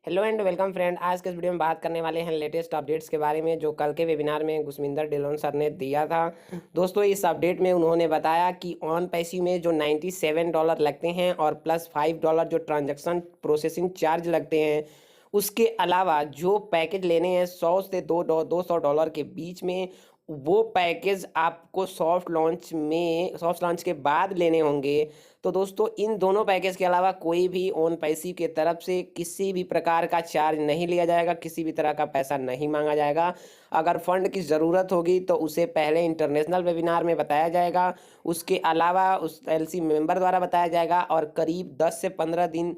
Hello and welcome friend. आज के इस वीडियो में बात करने वाले हैं लेटेस्ट अपडेट्स के बारे में जो कल के वेबिनार में गुरमिंदर ढिल्लोन सर ने दिया था। दोस्तों, इस अपडेट में उन्होंने बताया कि ऑन पैसे में जो $97 लगते हैं और प्लस $5 जो ट्रांजैक्शन प्रोसेसिंग चार्ज लगते हैं, उसके अलावा जो पैकेज लेने हैं 100 से $200 के बीच में, वो पैकेज आपको सॉफ्ट लॉन्च के बाद लेने होंगे। तो दोस्तों, इन दोनों पैकेज के अलावा कोई भी ओन पैसिव के तरफ से किसी भी प्रकार का चार्ज नहीं लिया जाएगा, किसी भी तरह का पैसा नहीं मांगा जाएगा। अगर फंड की ज़रूरत होगी तो उसे पहले इंटरनेशनल वेबिनार में बताया जाएगा, उसके अलावा उस एलसी मेंबर द्वारा बताया जाएगा और करीब 10 से 15 दिन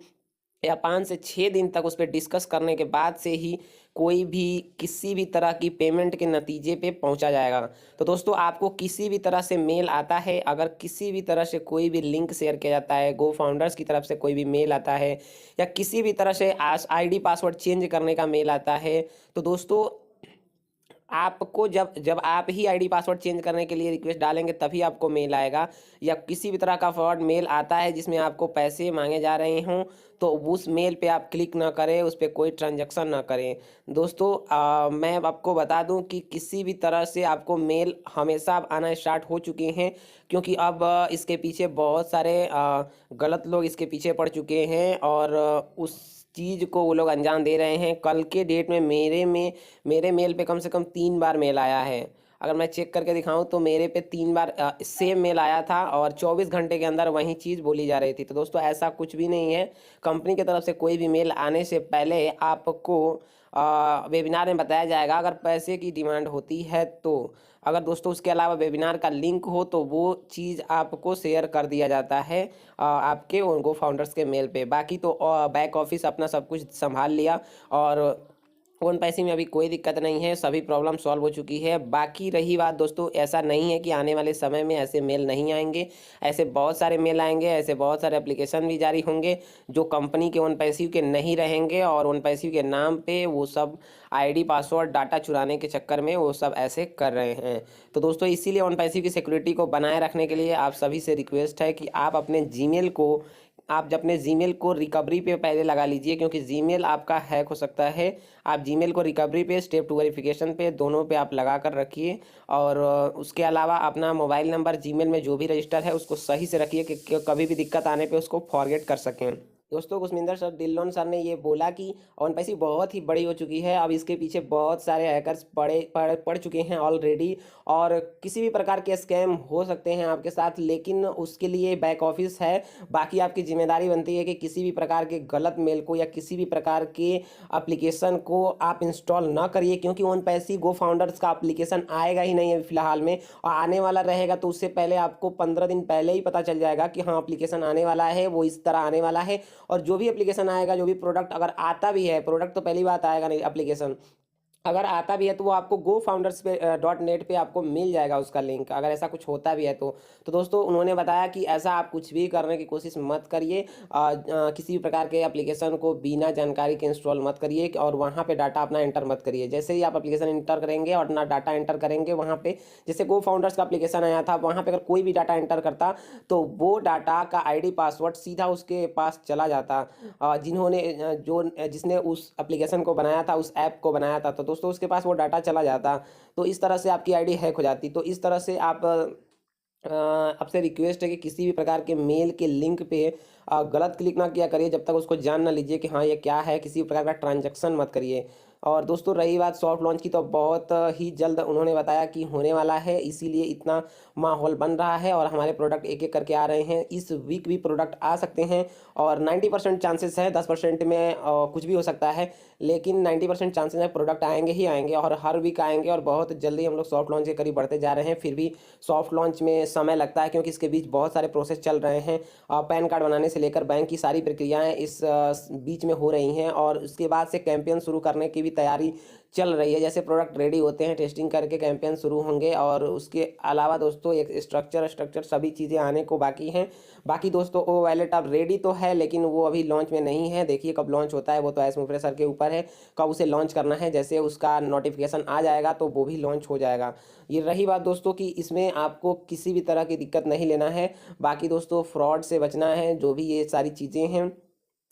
या 5 से 6 दिन तक उस पर डिस्कस करने के बाद से ही कोई भी किसी भी तरह की पेमेंट के नतीजे पे पहुंचा जाएगा। तो दोस्तों, आपको किसी भी तरह से मेल आता है, अगर किसी भी तरह से कोई भी लिंक शेयर किया जाता है, गो फाउंडर्स की तरफ से कोई भी मेल आता है या किसी भी तरह से आईडी पासवर्ड चेंज करने का मेल आता है, तो दोस्तों आपको जब जब आप ही आईडी पासवर्ड चेंज करने के लिए रिक्वेस्ट डालेंगे तभी आपको मेल आएगा। या किसी भी तरह का फ्रॉड मेल आता है जिसमें आपको पैसे मांगे जा रहे हों, तो उस मेल पे आप क्लिक ना करें, उस पर कोई ट्रांजैक्शन ना करें। दोस्तों, मैं आपको बता दूं कि किसी भी तरह से आपको मेल हमेशा अब आना स्टार्ट हो चुके हैं, क्योंकि अब इसके पीछे बहुत सारे गलत लोग इसके पीछे पड़ चुके हैं और उस चीज़ को वो लोग अंजाम दे रहे हैं। कल के डेट में मेरे मेल पे कम से कम 3 बार मेल आया है। अगर मैं चेक करके दिखाऊं तो मेरे पे 3 बार सेम मेल आया था और 24 घंटे के अंदर वही चीज़ बोली जा रही थी। तो दोस्तों, ऐसा कुछ भी नहीं है। कंपनी की तरफ से कोई भी मेल आने से पहले आपको वेबिनार में बताया जाएगा। अगर पैसे की डिमांड होती है तो, अगर दोस्तों उसके अलावा वेबिनार का लिंक हो तो वो चीज़ आपको शेयर कर दिया जाता है आपके गो फाउंडर्स के मेल पे। बाकी तो बैक ऑफिस अपना सब कुछ संभाल लिया और फ़ोन पैसे में अभी कोई दिक्कत नहीं है, सभी प्रॉब्लम सॉल्व हो चुकी है। बाकी रही बात दोस्तों, ऐसा नहीं है कि आने वाले समय में ऐसे मेल नहीं आएंगे। ऐसे बहुत सारे मेल आएंगे, ऐसे बहुत सारे एप्लीकेशन भी जारी होंगे जो कंपनी के ओन पैसिव के नहीं रहेंगे और ओन पैसिव के नाम पे वो सब आईडी पासवर्ड डाटा चुराने के चक्कर में वो सब ऐसे कर रहे हैं। तो दोस्तों, इसीलिए ओन पैसिव की सिक्योरिटी को बनाए रखने के लिए आप सभी से रिक्वेस्ट है कि आप अपने जीमेल को रिकवरी पे पहले लगा लीजिए, क्योंकि जीमेल आपका हैक हो सकता है। आप जीमेल को रिकवरी पे, स्टेप 2 वेरिफिकेशन पे, दोनों पे आप लगा कर रखिए। और उसके अलावा अपना मोबाइल नंबर जीमेल में जो भी रजिस्टर है उसको सही से रखिए कि कभी भी दिक्कत आने पे उसको फॉरगेट कर सकें। दोस्तों, गुरमिंदर सर ढिल्लोन सर ने ये बोला कि ऑन पैसी बहुत ही बड़ी हो चुकी है, अब इसके पीछे बहुत सारे हैकर्स पड़ चुके हैं ऑलरेडी और किसी भी प्रकार के स्कैम हो सकते हैं आपके साथ, लेकिन उसके लिए बैक ऑफिस है। बाकी आपकी जिम्मेदारी बनती है कि किसी भी प्रकार के गलत मेल को या किसी भी प्रकार के एप्लीकेशन को आप इंस्टॉल ना करिए, क्योंकि ऑन पैसी गो फाउंडर्स का एप्लीकेशन आएगा ही नहीं है फिलहाल में, और आने वाला रहेगा तो उससे पहले आपको 15 दिन पहले ही पता चल जाएगा कि हाँ एप्लीकेशन आने वाला है, वो इस तरह आने वाला है। और जो भी एप्लीकेशन आएगा, जो भी प्रोडक्ट अगर आता भी है, प्रोडक्ट तो पहली बात आएगा नहीं, एप्लीकेशन अगर आता भी है तो वो आपको गो फाउंडर्स पे .net पे आपको मिल जाएगा उसका लिंक, अगर ऐसा कुछ होता भी है तो दोस्तों, उन्होंने बताया कि ऐसा आप कुछ भी करने की कोशिश मत करिए। किसी भी प्रकार के एप्लीकेशन को बिना जानकारी के इंस्टॉल मत करिए और वहाँ पे डाटा अपना एंटर मत करिए। जैसे ही आप एप्लीकेशन इंटर करेंगे और अपना डाटा एंटर करेंगे वहाँ पे, जैसे गो फाउंडर्स का एप्लीकेशन आया था, वहाँ पे अगर कोई भी डाटा एंटर करता तो वो डाटा का आईडी पासवर्ड सीधा उसके पास चला जाता, जिसने उस एप्लीकेशन को बनाया था, उस ऐप को बनाया था। तो दोस्तों, उसके पास वो डाटा चला जाता, तो इस तरह से आपकी आईडी हैक हो जाती। तो इस तरह से आपसे रिक्वेस्ट है कि किसी भी प्रकार के मेल के लिंक पे गलत क्लिक ना किया करिए जब तक उसको जान ना लीजिए कि हाँ ये क्या है। किसी भी प्रकार का ट्रांजैक्शन मत करिए। और दोस्तों, रही बात सॉफ्ट लॉन्च की, तो बहुत ही जल्द उन्होंने बताया कि होने वाला है, इसीलिए इतना माहौल बन रहा है और हमारे प्रोडक्ट एक एक करके आ रहे हैं। इस वीक भी प्रोडक्ट आ सकते हैं और 90% चांसेस है, 10% में कुछ भी हो सकता है, लेकिन 90% चांसेस है प्रोडक्ट आएंगे ही आएंगे और हर वीक आएंगे और बहुत जल्दी हम लोग सॉफ्ट लॉन्च के करीब बढ़ते जा रहे हैं। फिर भी सॉफ्ट लॉन्च में समय लगता है, क्योंकि इसके बीच बहुत सारे प्रोसेस चल रहे हैं। पैन कार्ड बनाने से लेकर बैंक की सारी प्रक्रियाएं इस बीच में हो रही हैं और उसके बाद से कैंपेन शुरू करने की भी तैयारी चल रही है। जैसे प्रोडक्ट रेडी होते हैं, टेस्टिंग करके कैंपेन शुरू होंगे और उसके अलावा दोस्तों एक स्ट्रक्चर सभी चीज़ें आने को बाकी हैं। बाकी दोस्तों, वो वैलेट अब रेडी तो है लेकिन वो अभी लॉन्च में नहीं है। देखिए कब लॉन्च होता है, वो तो एस मुफरे सर के ऊपर है कब उसे लॉन्च करना है। जैसे उसका नोटिफिकेशन आ जाएगा तो वो भी लॉन्च हो जाएगा। ये रही बात दोस्तों कि इसमें आपको किसी भी तरह की दिक्कत नहीं लेना है। बाकी दोस्तों, फ्रॉड से बचना है, जो भी ये सारी चीज़ें हैं।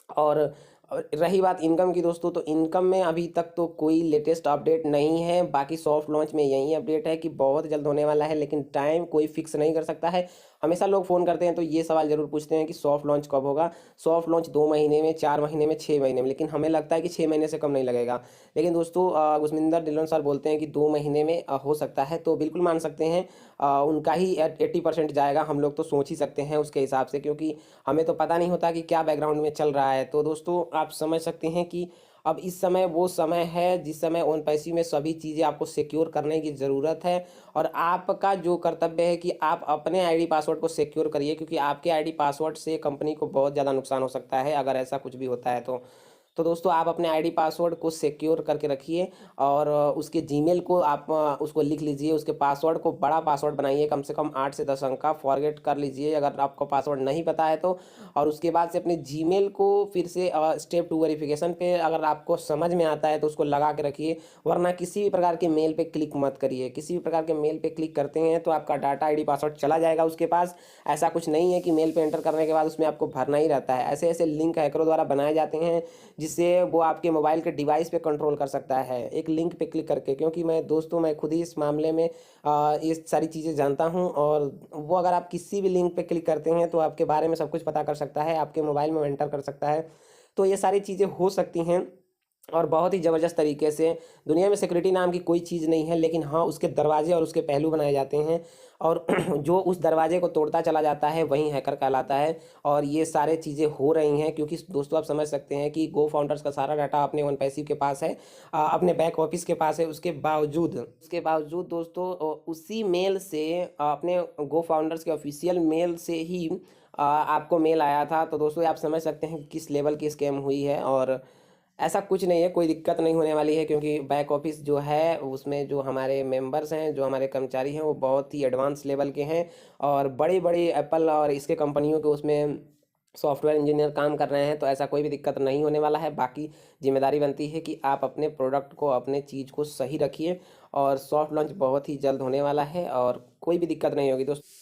और और रही बात इनकम की दोस्तों, तो इनकम में अभी तक तो कोई लेटेस्ट अपडेट नहीं है। बाकी सॉफ्ट लॉन्च में यही अपडेट है कि बहुत जल्द होने वाला है, लेकिन टाइम कोई फिक्स नहीं कर सकता है। हमेशा लोग फ़ोन करते हैं तो ये सवाल ज़रूर पूछते हैं कि सॉफ्ट लॉन्च कब होगा। सॉफ्ट लॉन्च 2 महीने में, 4 महीने में, 6 महीने में, लेकिन हमें लगता है कि 6 महीने से कम नहीं लगेगा। लेकिन दोस्तों गुरमिंदर ढिल्लों सर बोलते हैं कि 2 महीने में हो सकता है, तो बिल्कुल मान सकते हैं उनका ही 80% जाएगा। हम लोग तो सोच ही सकते हैं उसके हिसाब से, क्योंकि हमें तो पता नहीं होता कि क्या बैकग्राउंड में चल रहा है। तो दोस्तों आप समझ सकते हैं कि अब इस समय वो समय है जिस समय ओन पैसी में सभी चीज़ें आपको सिक्योर करने की ज़रूरत है। और आपका जो कर्तव्य है कि आप अपने आईडी पासवर्ड को सिक्योर करिए, क्योंकि आपके आईडी पासवर्ड से कंपनी को बहुत ज़्यादा नुकसान हो सकता है अगर ऐसा कुछ भी होता है तो दोस्तों आप अपने आईडी पासवर्ड को सिक्योर करके रखिए। और उसके जीमेल को आप उसको लिख लीजिए, उसके पासवर्ड को बड़ा पासवर्ड बनाइए, कम से कम 8 से 10 अंक का फॉरगेट कर लीजिए अगर आपको पासवर्ड नहीं पता है तो। और उसके बाद से अपने जीमेल को फिर से स्टेप 2 वेरिफिकेशन पे अगर आपको समझ में आता है तो उसको लगा के रखिए, वरना किसी भी प्रकार के मेल पे क्लिक मत करिए। किसी भी प्रकार के मेल पे क्लिक करते हैं तो आपका डाटा आईडी पासवर्ड चला जाएगा उसके पास। ऐसा कुछ नहीं है कि मेल पे एंटर करने के बाद उसमें आपको भरना ही रहता है। ऐसे ऐसे लिंक हैकरों द्वारा बनाए जाते हैं जिससे वो आपके मोबाइल के डिवाइस पे कंट्रोल कर सकता है एक लिंक पे क्लिक करके। क्योंकि मैं खुद ही इस मामले में ये सारी चीज़ें जानता हूँ। और वो अगर आप किसी भी लिंक पे क्लिक करते हैं तो आपके बारे में सब कुछ पता कर सकता है, आपके मोबाइल में एंटर कर सकता है। तो ये सारी चीज़ें हो सकती हैं और बहुत ही ज़बरदस्त तरीके से। दुनिया में सिक्योरिटी नाम की कोई चीज़ नहीं है, लेकिन हाँ उसके दरवाजे और उसके पहलू बनाए जाते हैं। और जो उस दरवाजे को तोड़ता चला जाता है वही हैकर कहलाता है। और ये सारे चीज़ें हो रही हैं क्योंकि दोस्तों आप समझ सकते हैं कि गो फाउंडर्स का सारा डाटा अपने वन पैसिव के पास है, अपने बैक ऑफिस के पास है। उसके बावजूद दोस्तों उसी मेल से अपने गो फाउंडर्स के ऑफिशियल मेल से ही आपको मेल आया था। तो दोस्तों आप समझ सकते हैं कि किस लेवल की स्कैम हुई है। और ऐसा कुछ नहीं है, कोई दिक्कत नहीं होने वाली है, क्योंकि बैक ऑफिस जो है उसमें जो हमारे मेंबर्स हैं, जो हमारे कर्मचारी हैं, वो बहुत ही एडवांस लेवल के हैं। और बड़ी बड़ी एप्पल और इसके कंपनियों के उसमें सॉफ्टवेयर इंजीनियर काम कर रहे हैं, तो ऐसा कोई भी दिक्कत नहीं होने वाला है। बाकी जिम्मेदारी बनती है कि आप अपने प्रोडक्ट को, अपने चीज़ को सही रखिए। और सॉफ्ट लॉन्च बहुत ही जल्द होने वाला है और कोई भी दिक्कत नहीं होगी दोस्तों।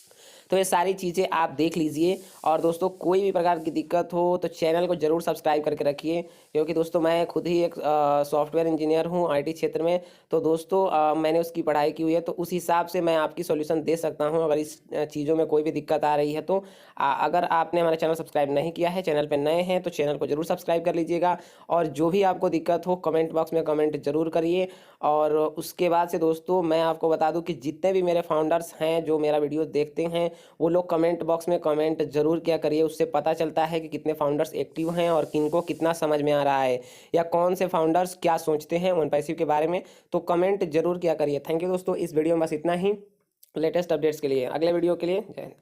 तो ये सारी चीज़ें आप देख लीजिए। और दोस्तों कोई भी प्रकार की दिक्कत हो तो चैनल को ज़रूर सब्सक्राइब करके रखिए, क्योंकि दोस्तों मैं खुद ही एक सॉफ्टवेयर इंजीनियर हूँ आईटी क्षेत्र में। तो दोस्तों मैंने उसकी पढ़ाई की हुई है, तो उस हिसाब से मैं आपकी सॉल्यूशन दे सकता हूँ अगर इस चीज़ों में कोई भी दिक्कत आ रही है तो। अगर आपने हमारा चैनल सब्सक्राइब नहीं किया है, चैनल पर नए हैं, तो चैनल को ज़रूर सब्सक्राइब कर लीजिएगा। और जो भी आपको दिक्कत हो कमेंट बॉक्स में कमेंट ज़रूर करिए। और उसके बाद से दोस्तों मैं आपको बता दूं कि जितने भी मेरे फाउंडर्स हैं जो मेरा वीडियो देखते हैं, वो लोग कमेंट बॉक्स में कमेंट जरूर किया करिए। उससे पता चलता है कि कितने फाउंडर्स एक्टिव हैं और किनको कितना समझ में आ रहा है, या कौन से फाउंडर्स क्या सोचते हैं वन पैसिव के बारे में। तो कमेंट जरूर किया करिए। थैंक यू दोस्तों, इस वीडियो में बस इतना ही। लेटेस्ट अपडेट्स के लिए, अगले वीडियो के लिए जय हिंद।